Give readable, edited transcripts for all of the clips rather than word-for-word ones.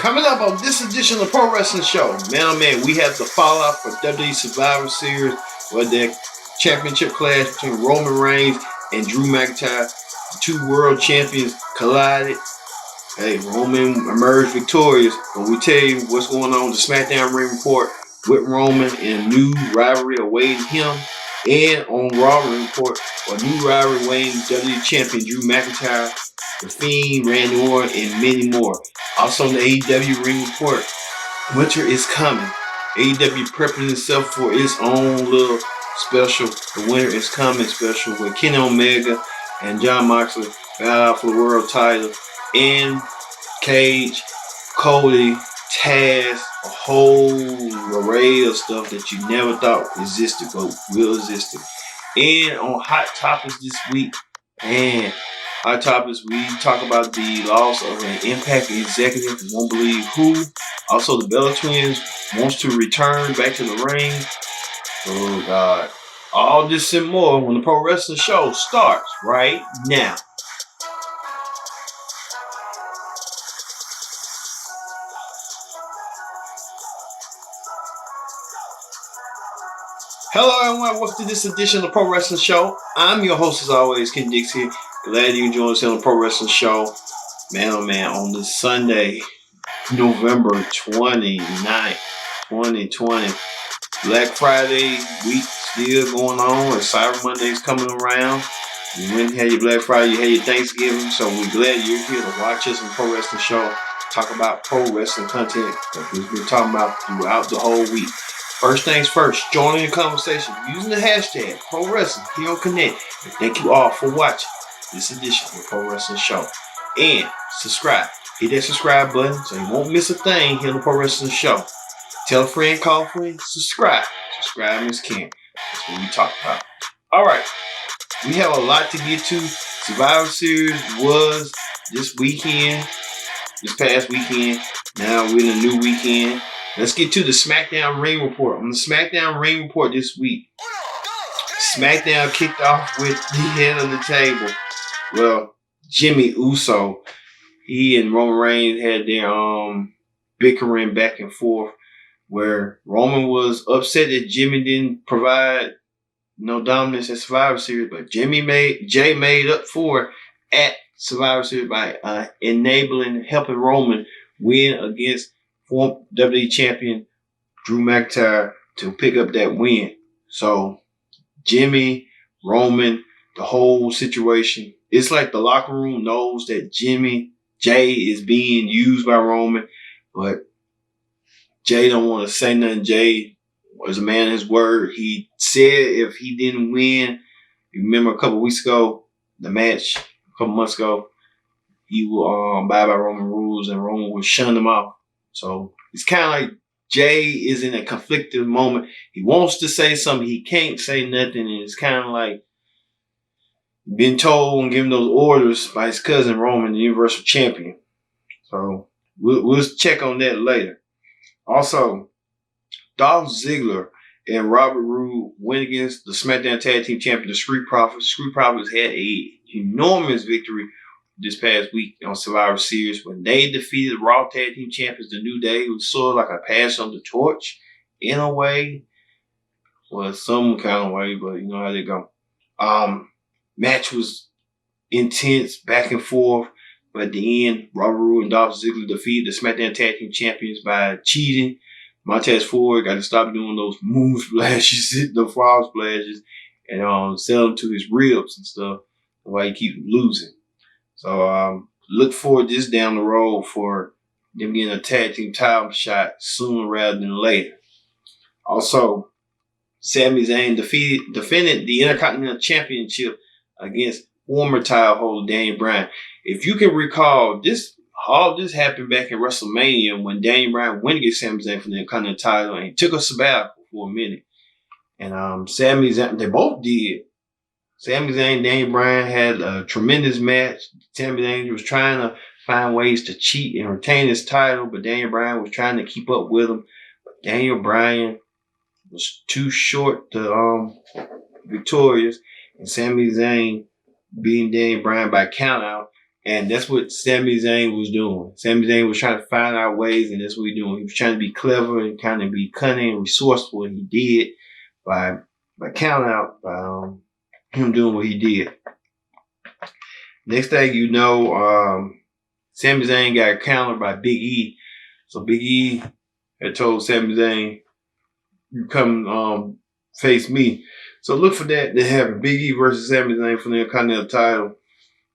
Coming up on this edition of the Pro Wrestling Show, man oh man, we have the fallout for WWE Survivor Series, where their championship clash between Roman Reigns and Drew McIntyre. The two world champions collided. Hey, Roman emerged victorious, but we tell you what's going on with the SmackDown Ring Report with Roman and a new rivalry awaiting him, and on Raw Ring Report, a new rivalry awaiting WWE Champion Drew McIntyre, The Fiend, Randy Orton, and many more. Also on the AEW Ring Report, winter is coming. AEW prepping itself for its own little special. The winter is coming special with Kenny Omega and Jon Moxley battle out for the world title. And Cage, Cody, Taz, a whole array of stuff that you never thought existed but will exist. And on Hot Topics this week, and Hot Topics, we talk about the loss of an Impact executive, you won't believe who. Also, the Bella Twins wants to return back to the ring. Oh God. All this and more when the Pro Wrestling Show starts right now. Hello everyone, welcome to this edition of the Pro Wrestling Show. I'm your host as always, CANDICE here. Glad you can join us here on the Pro Wrestling Show. Man oh man, on this Sunday, November 29th, 2020. Black Friday week still going on, and Cyber Monday is coming around. You went and had your Black Friday, you had your Thanksgiving, so we're glad you're here to watch us on the Pro Wrestling Show. Talk about pro wrestling content that we've been talking about throughout the whole week. First things first, join in the conversation using the hashtag Pro Wrestling here on Connect. And thank you all for watching this edition of the Pro Wrestling Show. And subscribe. Hit that subscribe button so you won't miss a thing here on the Pro Wrestling Show. Tell a friend, call a friend, subscribe. Subscribe is king. That's what we talk about. Alright, we have a lot to get to. Survivor Series was this weekend, this past weekend. Now we're in a new weekend. Let's get to the SmackDown Ring Report. On the SmackDown Ring Report this week, SmackDown kicked off with the head of the table. Well, Jimmy Uso, he and Roman Reigns had their bickering back and forth, where Roman was upset that Jimmy didn't provide no dominance at Survivor Series, but Jay made up for it at Survivor Series by helping Roman win against former WWE Champion Drew McIntyre to pick up that win. So Jimmy, Roman, the whole situation, it's like the locker room knows that Jay is being used by Roman, but Jay don't want to say nothing. Jay was a man of his word. He said if he didn't win, you remember a couple weeks ago, the match, a couple months ago, he will abide by Roman rules and Roman will shun him off. So it's kind of like Jay is in a conflicted moment. He wants to say something, he can't say nothing, and it's kind of like being told and given those orders by his cousin Roman, the Universal Champion. So we'll check on that later. Also, Dolph Ziggler and Robert Roode went against the SmackDown Tag Team Champion, the Street Profits. Street Profits had a enormous victory this past week on Survivor Series when they defeated the Raw Tag Team Champions, The New Day. It was sort of like a pass on the torch in a way. Well, some kind of way, but you know how they go. Match was intense, back and forth, but at the end, Robert Roode and Dolph Ziggler defeated the SmackDown Tag Team Champions by cheating. Montez Ford got to stop doing those moon splashes, the frog splashes, and sell them to his ribs and stuff while he keeps losing. So look forward to this down the road for them getting a tag team title shot sooner rather than later. Also, Sami Zayn defended the Intercontinental Championship against former title holder Daniel Bryan. If you can recall, all this happened back in WrestleMania when Daniel Bryan went against Sami Zayn for the Intercontinental title and he took a sabbatical for a minute. And Sami Zayn, they both did. Sami Zayn and Daniel Bryan had a tremendous match. Sami Zayn was trying to find ways to cheat and retain his title, but Daniel Bryan was trying to keep up with him. But Daniel Bryan was too short to victorious, and Sami Zayn beating Daniel Bryan by countout And that's what Sami Zayn was doing. Sami Zayn was trying to find out ways, and that's what he was doing. He was trying to be clever and kind of be cunning and resourceful, and he did by count out by him doing what he did. Next thing you know, Sami Zayn got countered by Big E. So Big E had told Sami Zayn, "You come face me." So look for that to happen. Big E versus Sami Zayn for the Intercontinental title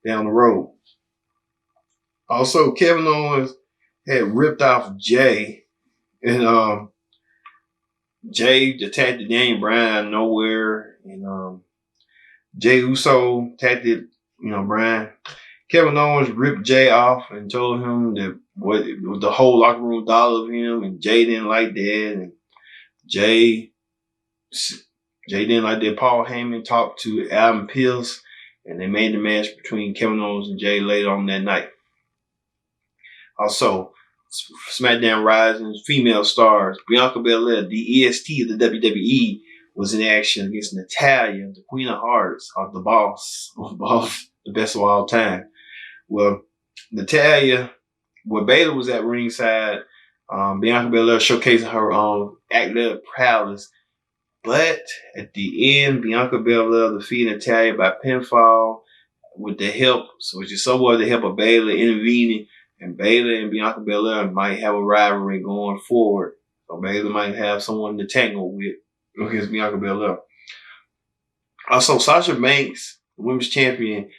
down the road. Also, Kevin Owens had ripped off Jay, and Jay attacked Daniel Bryan out of nowhere, and Jay Uso attacked Bryan. Kevin Owens ripped Jay off and told him that what the whole locker room thought of him, and Jay didn't like that, and Jay didn't like that. Paul Heyman talked to Adam Pearce, and they made the match between Kevin Owens and Jay later on that night. Also, SmackDown Rising female stars Bianca Belair, the EST of the WWE, was in action against Natalya, the Queen of Hearts, the boss, the best of all time. Well, Natalya, where Baylor was at ringside, Bianca Belair showcasing her athletic prowess. But at the end, Bianca Belair defeated Natalya by pinfall with the help, which is somewhat the help of Baylor intervening. And Baylor and Bianca Belair might have a rivalry going forward. So Baylor might have someone to tangle with against Bianca Belair. Also, Sasha Banks, the women's champion,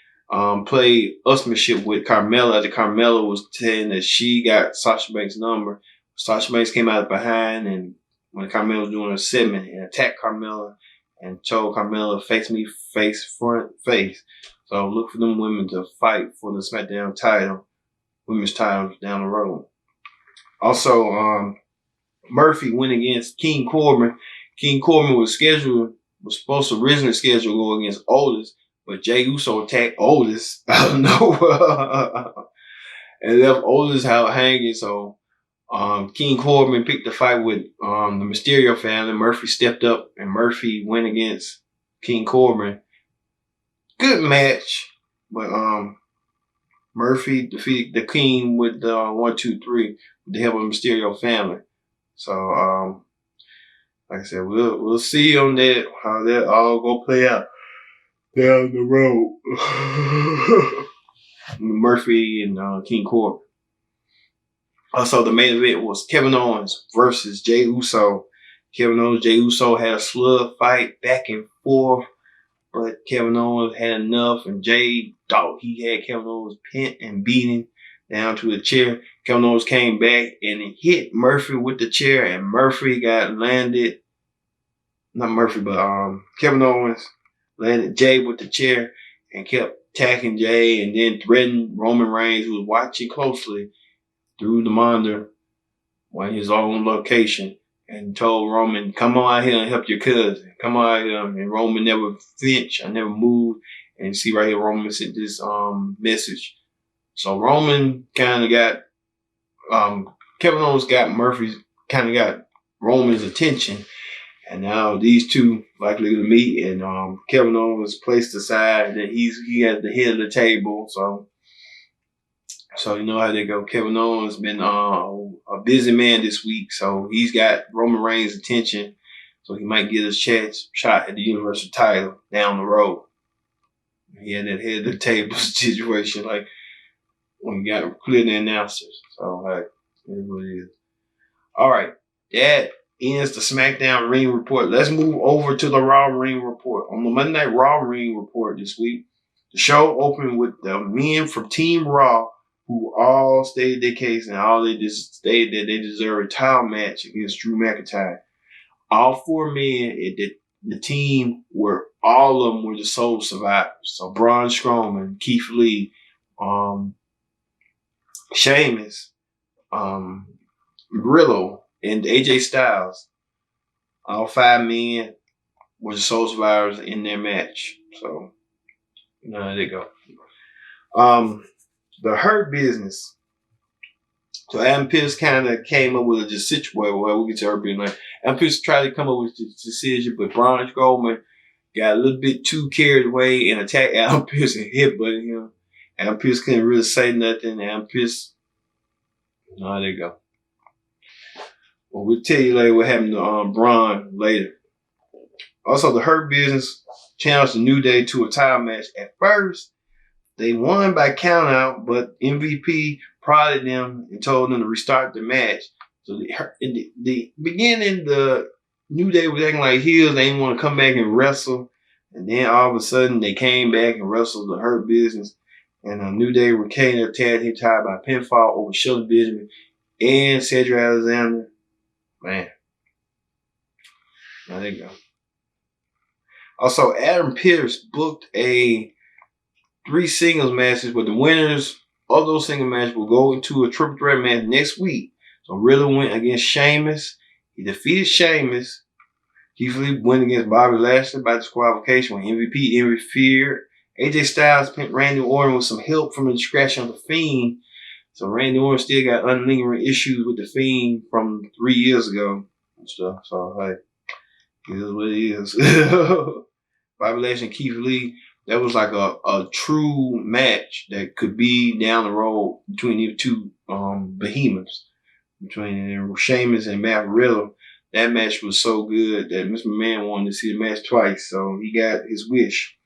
played usmanship with Carmella. After Carmella was saying that she got Sasha Banks' number, Sasha Banks came out behind, and when Carmella was doing her segment, and attacked Carmella and told Carmella, "Face me, face, front, face." So look for them women to fight for the SmackDown title, women's titles down the road. Also, Murphy went against King Corbin. King Corbin was supposed to originally schedule to go against Otis, but Jey Uso attacked Otis out of nowhere and left Otis out hanging. So King Corbin picked the fight with the Mysterio family. Murphy stepped up, and Murphy went against King Corbin. Good match, but Murphy defeated the King with the 1, 2, 3 with the help of the Mysterio family. So, like I said, we'll see on that how that all go play out down the road. Murphy and King Corbin. Also, the main event was Kevin Owens versus Jey Uso. Kevin Owens, Jey Uso had a slug fight back and forth, but Kevin Owens had enough, and Jey thought he had Kevin Owens pinned and beaten down to a chair. Kevin Owens came back and hit Murphy with the chair, and Murphy got landed. Not Murphy, but Kevin Owens landed Jey with the chair and kept attacking Jey, and then threatened Roman Reigns, who was watching closely through the monitor on his own location, and told Roman, "Come on out here and help your cousin. Come on out here." And Roman never flinched. I never moved. And see right here, Roman sent this message. So Roman kind of got, Kevin Owens got Roman's attention. And now these two likely to meet, and Kevin Owens placed aside that he at the head of the table. So you know how they go. Kevin Owens been a busy man this week, so he's got Roman Reigns' attention. So he might get a shot at the Universal title down the road. He had that head of the table situation, like when he got clear the announcers. So it is what it is. All right, that ends the SmackDown Ring Report. Let's move over to the Raw Ring Report. On the Monday Night Raw Ring Report this week, the show opened with the men from Team Raw, who all stated their case, and all they just stated that they deserve a title match against Drew McIntyre. All 4 men in the team all of them were the sole survivors. So Braun Strowman, Keith Lee, Sheamus, Grillo, and AJ Styles. All 5 men were the sole survivors in their match. So, there they go. The Hurt Business. So Adam Pearce kind of came up with a decision. Well, we'll get to Hurt Business. Adam Pearce tried to come up with a decision, but Braun Strowman got a little bit too carried away and attacked Adam Pearce and headbutted him. Adam Pearce couldn't really say nothing. Adam Pearce, no, there you go. Well, we'll tell you later what happened to Braun later. Also, the Hurt Business challenged the New Day to a title match. At first, they won by countout, but MVP prodded them and told them to restart the match. So in the beginning, the New Day was acting like heels. They didn't want to come back and wrestle. And then all of a sudden, they came back and wrestled the Hurt Business. And the New Day retained their tag team title by pinfall over Shelton Benjamin and Cedric Alexander. Man. Now, there you go. Also, Adam Pearce booked 3 singles matches, but the winners of those single matches will go into a triple threat match next week. So Riddler went against Sheamus. He defeated Sheamus. Keith Lee went against Bobby Lashley by disqualification when MVP interfered. AJ Styles pinned Randy Orton with some help from the discretion of the Fiend. So Randy Orton still got lingering issues with the Fiend from 3 years ago and stuff. So hey, it is what it is. Bobby Lashley and Keith Lee, that was like a true match that could be down the road between the two behemoths, between Sheamus and Matt Riddle. That match was so good that Mr. McMahon wanted to see the match twice, so he got his wish.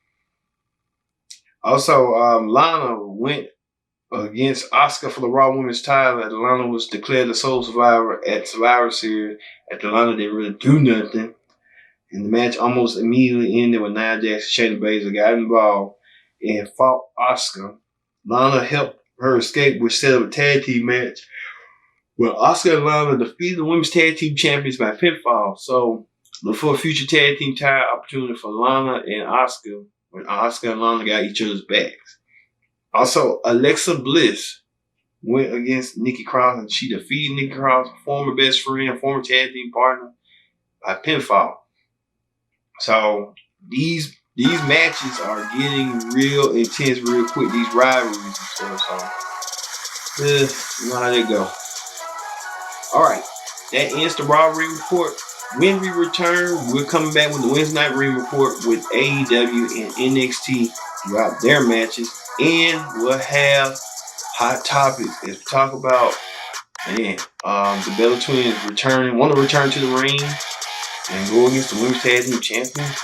Also, Lana went against Asuka for the Raw Women's title. Lana was declared the sole survivor at Survivor Series. After Lana didn't really do nothing. And the match almost immediately ended when Nia Jax and Shayna Baszler got involved and fought Asuka. Lana helped her escape, which set up a tag team match. Well, Asuka and Lana defeated the women's tag team champions by pinfall. So look for a future tag team title opportunity for Lana and Asuka when Asuka and Lana got each other's backs. Also, Alexa Bliss went against Nikki Cross, and she defeated Nikki Cross, former best friend, former tag team partner, by pinfall. So these matches are getting real intense real quick. These rivalries and stuff. So you know how they go. All right, that ends the Raw Ring Report. When we return, we're coming back with the Wednesday Night Ring Report with AEW and NXT throughout their matches, and we'll have hot topics as we talk about the Bella Twins want to return to the ring and go against the Women's Tag Team Champions,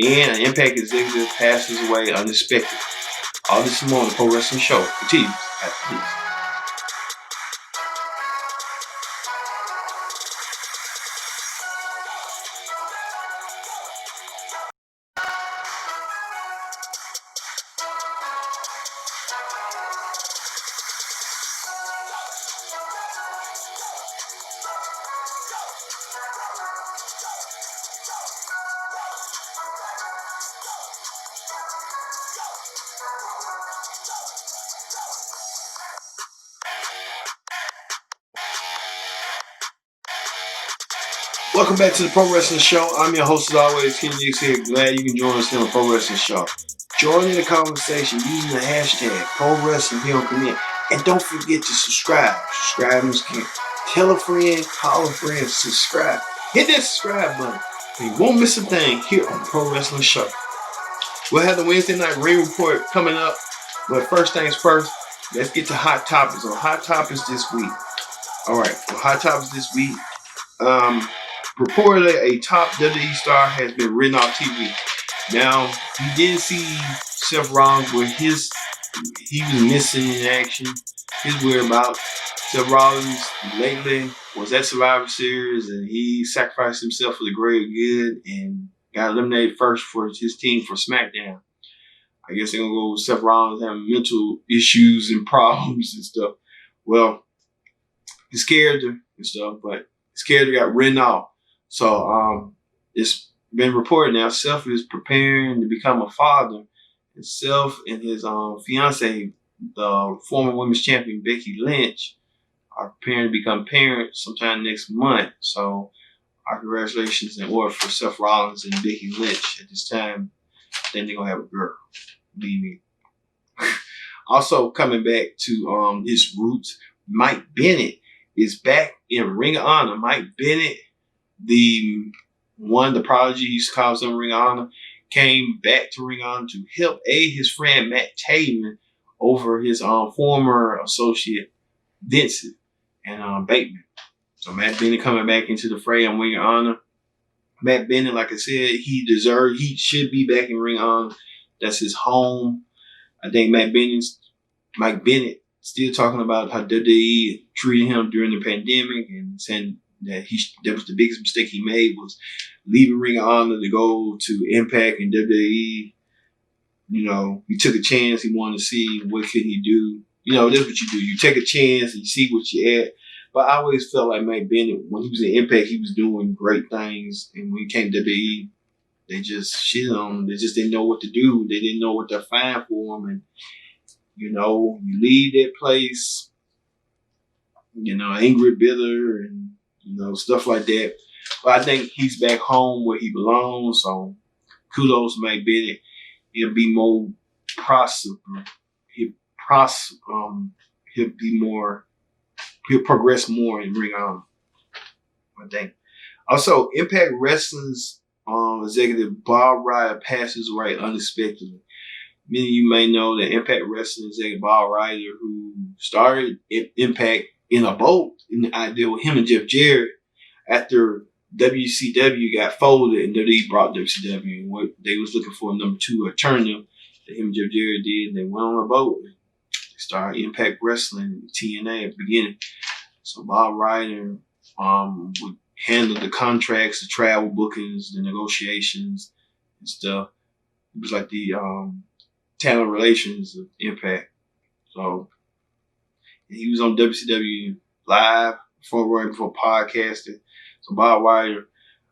and an Impact executive passes away unexpectedly. All this and more on the Pro Wrestling Show continues after this. Welcome back to the Pro Wrestling Show. I'm your host as always, Ken Dix here. Glad you can join us here on the Pro Wrestling Show. Join in the conversation using the hashtag Pro Wrestling here on Command. And don't forget to subscribe. Subscribe is king. Tell a friend, call a friend, subscribe. Hit that subscribe button. And you won't miss a thing here on the Pro Wrestling Show. We'll have the Wednesday Night Ring Report coming up. But first things first, let's get to Hot Topics. On Hot Topics this week. All right, for Hot Topics this week, reportedly, a top WWE star has been written off TV. Now, you didn't see Seth Rollins where he was missing in action. His whereabouts. Seth Rollins lately was at Survivor Series and he sacrificed himself for the greater good and got eliminated first for his team for SmackDown. I guess they're going to go with Seth Rollins having mental issues and problems and stuff. Well, his character and stuff, but his character got written off. So it's been reported now Seth is preparing to become a father. And Seth and his fiance, the former women's champion Becky Lynch, are preparing to become parents sometime next month. So our congratulations in order for Seth Rollins and Becky Lynch at this time. Then they're going to have a girl. Believe me. Also coming back to his roots, Mike Bennett is back in Ring of Honor. Mike Bennett, the prodigy, he used to call himself Ring of Honor, came back to Ring of Honor to help aid his friend Matt Taven over his former associate Vincent and Bateman. So Matt Bennett coming back into the fray on Ring of Honor. Matt Bennett, like I said, he should be back in Ring of Honor. That's his home. I think Mike Bennett still talking about how WWE treated him during the pandemic and saying that that was the biggest mistake he made was leaving Ring of Honor to go to Impact and WWE. You know, he took a chance. He wanted to see what could he do. You know, that's what you do. You take a chance and you see what you're at. But I always felt like Mike Bennett, when he was in Impact, he was doing great things. And when he came to WWE, they just shitted on him. They just didn't know what to do. They didn't know what to find for him. And, you know, you leave that place, you know, angry, bitter, and, you know, stuff like that. But I think he's back home where he belongs. So kudos to Mike Bennett. He'll be more prosperous. He'll progress more in Ring of Honor, I think. Also, Impact Wrestling's executive Bob Ryder passes away unexpectedly. Many of you may know that Impact Wrestling executive Bob Ryder, who started Impact in a boat in the idea with him and Jeff Jarrett after WCW got folded and WWE brought WCW, and what they was looking for number 2 alternative that him and Jeff Jarrett did, and they went on a boat. They started Impact Wrestling, TNA at the beginning. So Bob Ryder would handle the contracts, the travel bookings, the negotiations and stuff. It was like the talent relations of Impact. So he was on WCW Live before podcasting. So Bob Ryder,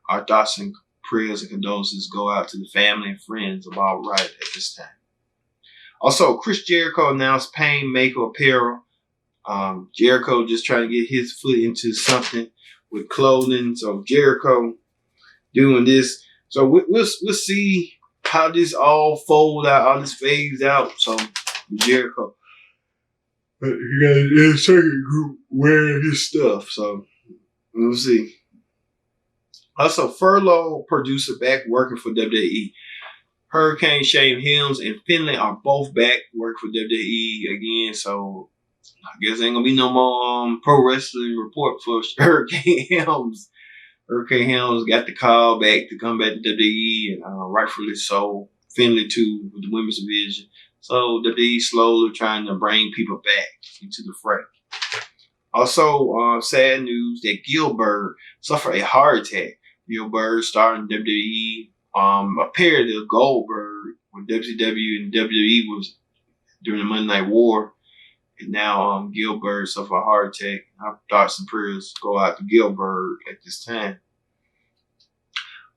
our thoughts and prayers and condolences go out to the family and friends of Bob Ryder at this time. Also, Chris Jericho announced Painmaker Apparel. Jericho just trying to get his foot into something with clothing. So Jericho doing this. So we'll see how this all fold out, how this fades out. So Jericho, he got a second group wearing his stuff. So we'll see. Also, furlough producer back working for WWE. Hurricane Shane Helms and Finlay are both back working for WWE again. So I guess ain't gonna be no more pro wrestling report for Hurricane Helms. Hurricane Helms got the call back to come back to WWE, and rightfully so. Finlay too with the women's division. So WWE slowly trying to bring people back into the fray. Also, sad news that GILLBERG suffered a heart attack. GILLBERG starting WWE. Appeared to Goldberg when WCW and WWE was during the Monday Night War. And now GILLBERG suffered a heart attack. Our thoughts and prayers go out to GILLBERG at this time.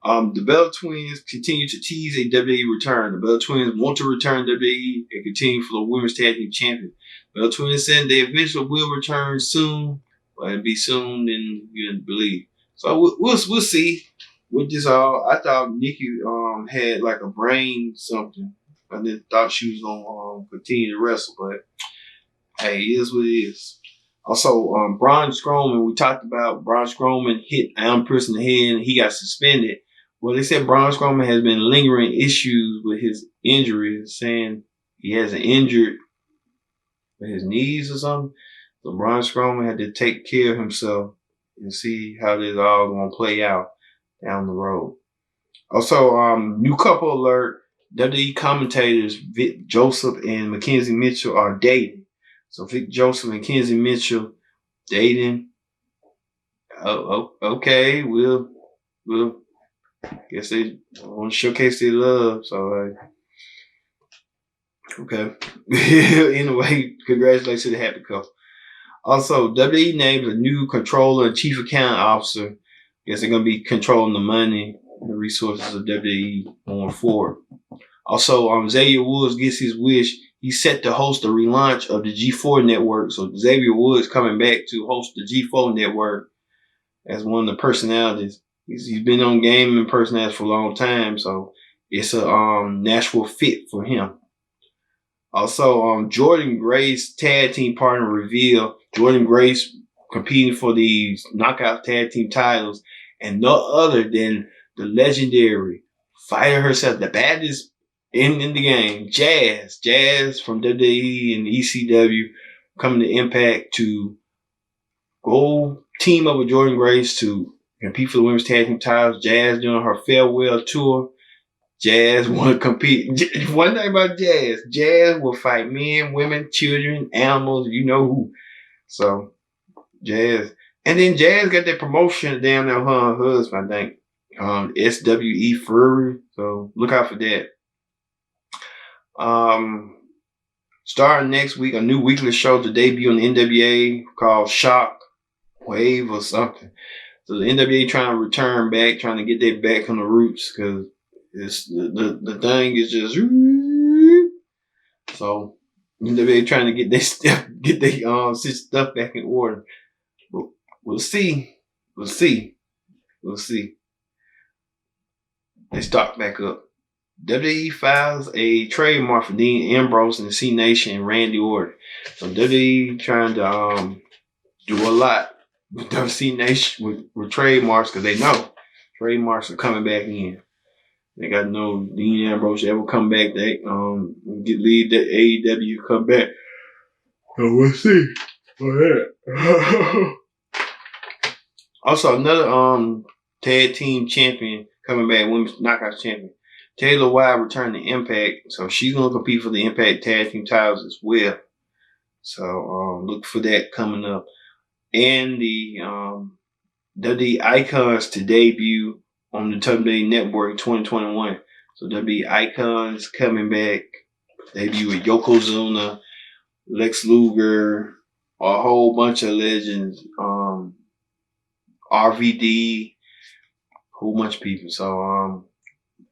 The Bella Twins continue to tease a WWE return. The Bella Twins want to return to WWE and continue for the Women's Tag Team Champion. Bella Twins said they eventually will return soon, but it'll be soon than you believe. So we'll see. With this all, I thought Nikki had like a brain something. I didn't thought she was gonna continue to wrestle, but hey, it is what it is. Also, Braun Strowman, we talked about Braun Strowman hit Adam Pearce in the head and he got suspended. Well, they said Braun Strowman has been lingering issues with his injuries, saying he has an injured with his knees or something. So Braun Strowman had to take care of himself and see how this all gonna play out down the road. Also, new couple alert. WWE commentators Vic Joseph and Mackenzie Mitchell are dating. So Vic Joseph and Mackenzie Mitchell dating. Oh, okay. We'll guess they want to showcase their love. So okay. Anyway, congratulations to the happy couple. Also, WWE named a new controller and chief accounting officer. Guess they're going to be controlling the money and the resources of WWE going forward. Also, Xavier Woods gets his wish. He's set to host the relaunch of the G4 network. So Xavier Woods coming back to host the G4 network as one of the personalities. He's been on gaming personalities for a long time, so it's a natural fit for him. Also, Jordan Grace tag team partner reveal. Jordan Grace competing for the knockout tag team titles, and no other than the legendary fighter herself, the baddest in the game. Jazz from WWE and ECW coming to Impact to go team up with Jordynne Grace to compete for the women's tag team titles. Jazz doing her farewell tour. Jazz want to compete. One thing about Jazz will fight men, women, children, animals, you know who. So, Jazz. And then Jazz got that promotion down there with her husband, I think. SWE Fury. So, look out for that. Starting next week, a new weekly show to debut on the NWA called Shock Wave or something. So, the NWA trying to return back, trying to get their back on the roots because it's the thing is just so they're trying to get their stuff, stuff back in order. But we'll see. They start back up. WWE files a trademark for Dean Ambrose and the C Nation and Randy Orton. So WWE trying to do a lot with the C Nation with trademarks because they know trademarks are coming back in. They got no Dean Ambrose ever come back. They lead the AEW come back. So we'll see for that. Also, another tag team champion coming back, women's knockouts champion. Taylor Wilde returned to Impact, so she's gonna compete for the Impact tag team titles as well. So look for that coming up. And the WWE Icons to debut on the WWE Network in 2021. So WWE Icons coming back. Debut with Yokozuna, Lex Luger, a whole bunch of legends. RVD, whole bunch of people. So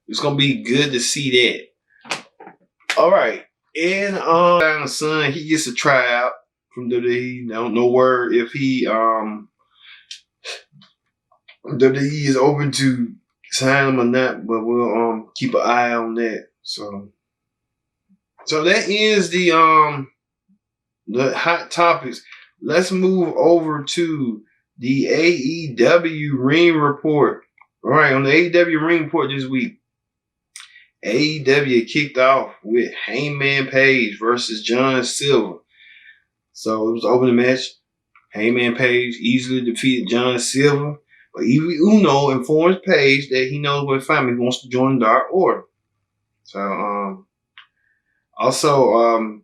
it's gonna be good to see that. All right. And the son, he gets a tryout from WWE. Don't know word if he WWE is open to sign him or not, but we'll keep an eye on that. So that ends the hot topics. Let's move over to the AEW Ring Report. All right, on the AEW Ring Report this week, AEW kicked off with Hangman Page versus John Silver. So it was an opening match. Hangman Page easily defeated John Silver. But Evil Uno informs Page that he knows where to find him. He wants to join the Dark Order. So, also,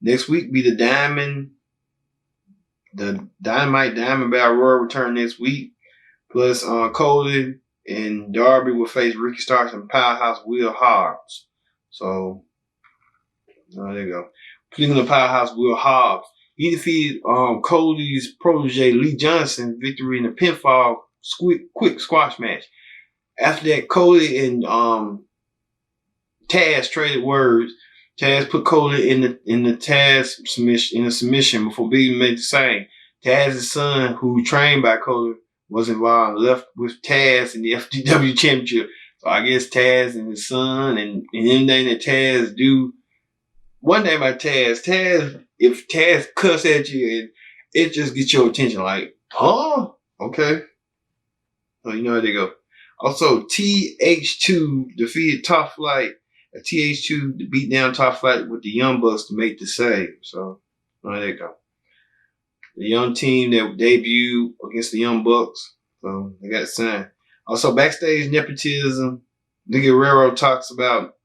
next week be the Dynamite Diamond Battle Royal return next week. Plus, Cody and Darby will face Ricky Starks and Powerhouse Will Hobbs. So, there you go. Speaking of Powerhouse Will Hobbs, he defeated Cody's protege Lee Johnson, victory in the pinfall quick squash match. After that, Cody and Taz traded words. Taz put Cody in the Taz submission before Big made the same. Taz's son, who trained by Cody, was involved, left with Taz in the FTW championship. So I guess Taz and his son and anything that Taz do. One thing about Taz, if Taz cuss at you, and it just gets your attention. Like, oh, okay. So you know how they go. Also, TH2 defeated Top Flight. TH2 beat down Top Flight with the Young Bucks to make the save. So there you go. The young team that debuted against the Young Bucks. So they got signed. Also, backstage nepotism. The Guerrero talks about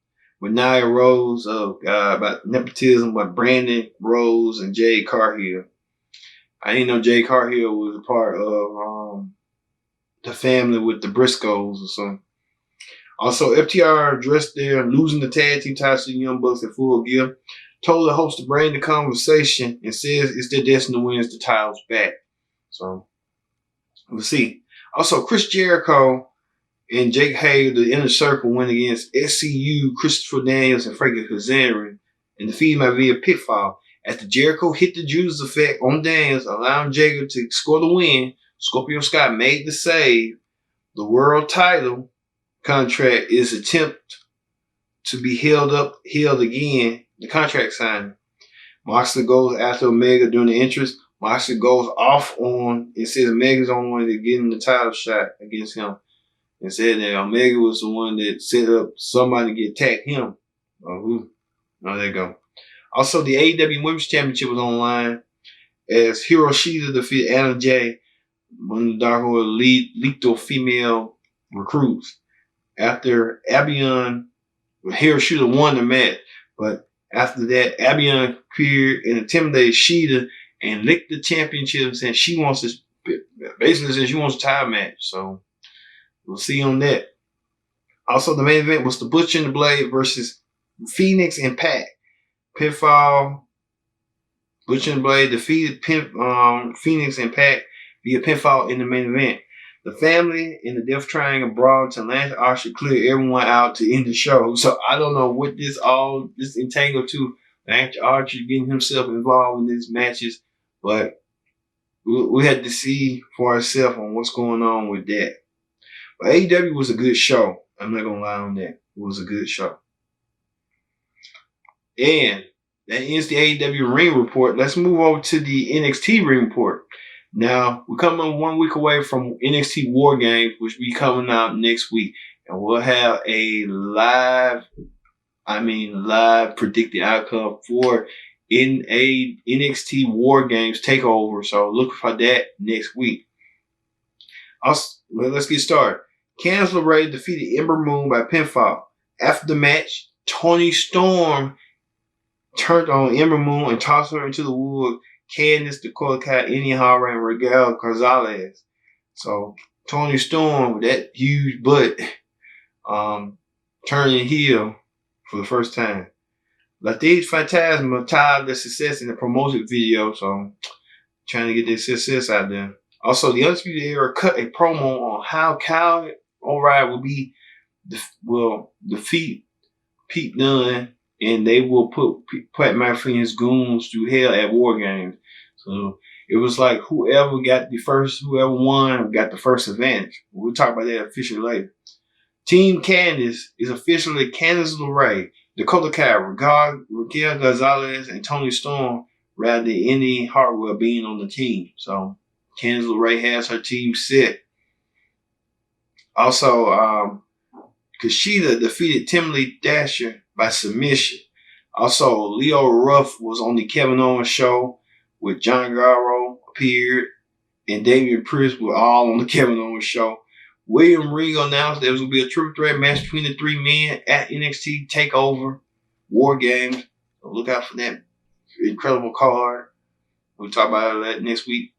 with Nia Rose about nepotism with Brandon Rose and Jade Cargill. I didn't know Jade Cargill was a part of the family with the Briscoes or something. Also, FTR addressed their losing the tag team titles to the Young Bucks at Full Gear. Told the host to bring the conversation and says it's their destiny to win the titles back. So, we'll see. Also, Chris Jericho and Jake Hager, the Inner Circle, went against SCU, Christopher Daniels, and Frankie Kazarian and defeated by via pinfall. After Jericho hit the Judas effect on Daniels, allowing Jagger to score the win, Scorpio Sky made the save. The world title contract is attempt to be held again. The contract signing. Moxley goes after Omega during the entrance. Moxley goes off on and says Omega's the only one that getting the title shot against him. And said that Omega was the one that set up somebody to attack him. Oh, there you go. Also, the AEW Women's Championship was online as Hiroshita defeated Anna Jay, one of the Dark Order lethal female recruits. After Hiroshita won the match, but after that, Abion appeared and intimidated Shida and licked the championship, and she wants to basically says she wants a title match. So we'll see on that. Also, the main event was the Butcher and the Blade versus Phoenix and Pac. Pinfall. Butcher and Blade defeated Phoenix and Pac via pinfall in the main event. The family in the Death Triangle brawled to Lance Archer clear everyone out to end the show. So I don't know what this entangled to. Lance Archer getting himself involved in these matches, but we had to see for ourselves on what's going on with that. But AEW was a good show. I'm not gonna lie on that. It was a good show. And that ends the AEW ring report. Let's move over to the NXT ring report. Now, we're coming 1 week away from NXT War Games, which will be coming out next week. And we'll have a live predicted outcome for NXT War Games takeover. So look for that next week. Let's get started. Candice LeRae defeated Ember Moon by pinfall. After the match, Toni Storm turned on Ember Moon and tossed her into the wood. Candice, Dakota Kai, Indy Harper, and Raquel Gonzalez. So Toni Storm with that huge butt turning heel for the first time. Latif Phantasma tied their success in the promotion video, so trying to get their success out there. Also, the Undisputed Era cut a promo on how Kyle O'Reilly will defeat Pete Dunne, and they will put Pat McAfee and his goons through hell at War Games. So it was like whoever won got the first advantage. We'll talk about that officially later. Team Candice is officially Candice LeRae, Dakota Kai, Raquel Gonzalez, and Toni Storm, rather than Indy Hartwell being on the team. So Candice LeRae has her team set. Also, Kushida defeated Timothy Thatcher by submission. Also, Leo Ruff was on the Kevin Owens show with John Garro appeared, and Damian Priest were all on the Kevin Owens show. William Regal announced there was going to be a triple threat match between the three men at NXT TakeOver War Games. So look out for that incredible card. We'll talk about that next week.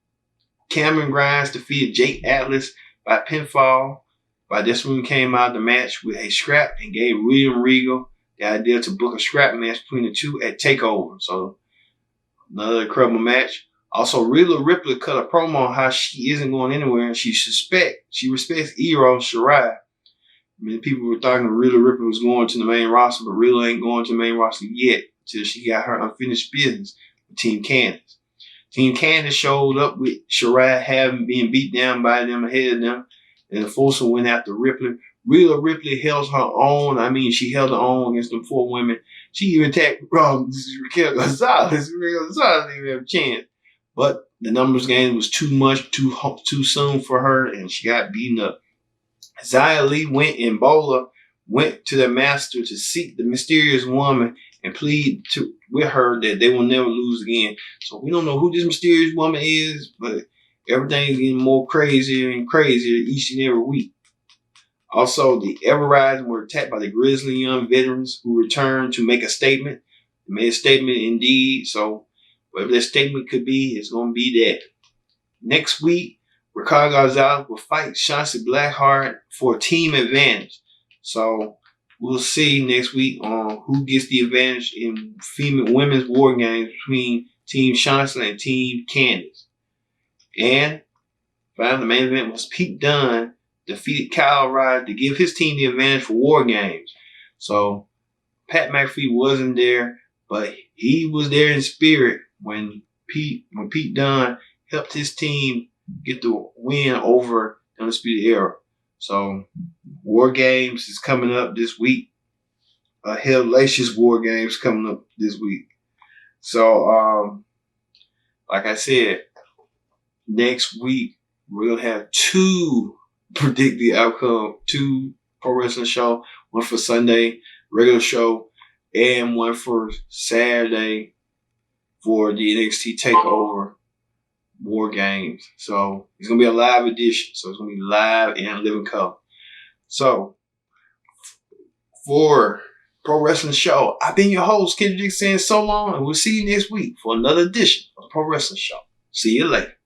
Cameron Grimes defeated Jake Atlas by pinfall. By this one came out of the match with a scrap and gave William Regal the idea to book a scrap match between the two at TakeOver. So another incredible match. Also, Rhea Ripley cut a promo on how she isn't going anywhere and she respects Io Shirai. Many people were thinking Rhea Ripley was going to the main roster, but Rhea ain't going to the main roster yet until she got her unfinished business with Team Candice. Team Candice showed up with Shirai having been beat down by them ahead of them, and the force went after Ripley. Rhea Ripley held her own. She held her own against the four women. She even attacked Raquel Gonzalez. Raquel Gonzalez didn't have a chance. But the numbers game was too much, too soon for her, and she got beaten up. Xia Li and Bola went to their master to seek the mysterious woman and plead with her that they will never lose again. So we don't know who this mysterious woman is, but everything's getting more crazier and crazier each and every week. Also, the Ever-Rising were attacked by the grizzly young veterans who returned to make a statement. They made a statement indeed, so whatever that statement could be, it's going to be that. Next week, Raquel Gonzalez will fight Shotzi Blackheart for a team advantage. So we'll see next week on who gets the advantage in women's war games between Team Shotzi and Team Candice. And finally, the main event was Pete Dunne defeated Kyle O'Reilly to give his team the advantage for war games. So Pat McAfee wasn't there, but he was there in spirit when Pete Dunne helped his team get the win over the Undisputed Era. So War Games is coming up this week. Hellacious War Games coming up this week. So like I said, next week we're gonna have two predicted outcome, two pro wrestling show, one for Sunday, regular show, and one for Saturday for the NXT TakeOver War Games. So it's gonna be a live edition. So it's gonna be live and living color. So for Pro Wrestling Show, I've been your host, Kendrick, saying so long, and we'll see you next week for another edition of the Pro Wrestling Show. See you later.